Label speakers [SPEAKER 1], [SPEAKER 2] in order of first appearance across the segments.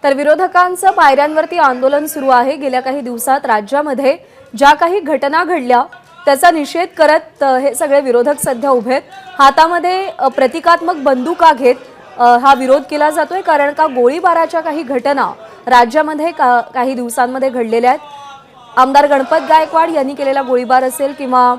[SPEAKER 1] तर विरोधकांचं पायऱ्यांवरती आंदोलन सुरू आहे। गेल्या काही दिवसात राज्यामध्ये ज्या काही घटना घडल्या त्याचा निषेध करत हे सगळे विरोधक सध्या उभे आहेत। हातामध्ये प्रतिकात्मक बंदुका घेत हा विरोध केला जातोय, कारण का गोळीबाराच्या काही घटना राज्यामध्ये काही दिवसांमध्ये घडलेल्या आहेत। आमदार गणपत गायकवाड यांनी केलेला गोळीबार असेल किंवा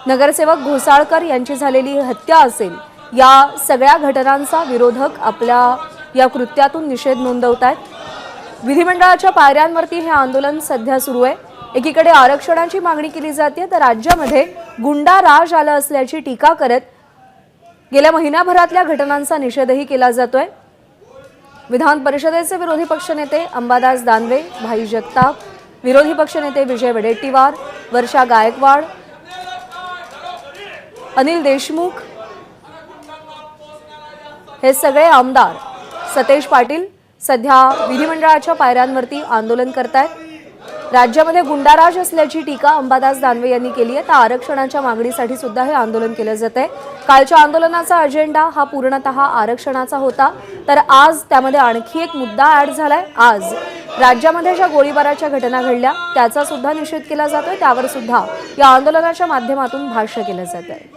[SPEAKER 1] नगरसेवक घोसाळकर यांची झालेली हत्या असेल, या सगळ्या घटनांचा विरोधक आपल्या या कृत्यातून निषेध नोंदवत आहेत। विधिमंडळाच्या पायऱ्यांवरती हे आंदोलन सध्या सुरू आहे। एकीकडे आरक्षणाची मागणी केली जाते, तर राज्यामध्ये गुंडा राज आला असल्याची टीका करत गेल्या महिन्याभरातल्या घटनांचा निषेधही केला जातोय। विधान परिषदेचे विरोधी पक्षनेते अंबादास दानवे, भाई जगताप, विरोधी पक्षनेते विजय वडेट्टीवार, वर्षा गायकवाड, अनिल देशमुख हे सगळे आमदार, सतेज पाटील सध्या विधिमंडळाच्या पायऱ्यांवरती आंदोलन करतायत। राज्यामध्ये गुंडाराज असल्याची टीका अंबादास दानवे यांनी केली आहे। तर आरक्षणाच्या मागणीसाठी सुद्धा हे आंदोलन केलं जातंय। कालच्या आंदोलनाचा अजेंडा हा पूर्णतः आरक्षणाचा होता, तर आज त्यामध्ये आणखी एक मुद्दा ऍड झालाय। आज राज्यामध्ये ज्या गोळीबाराच्या घटना घडल्या त्याचा सुद्धा निषेध केला जातोय, त्यावर सुद्धा या आंदोलनाच्या माध्यमातून भाष्य केलं जात आहे।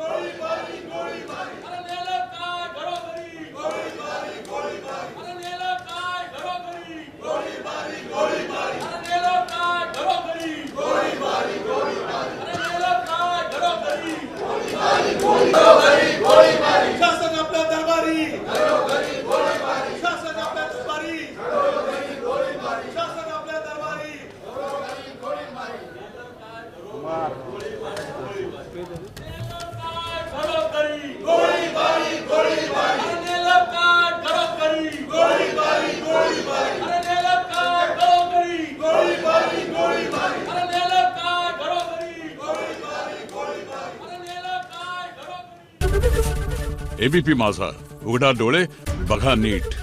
[SPEAKER 2] एबीपी माझा, उघडा डोळे बघा नीट।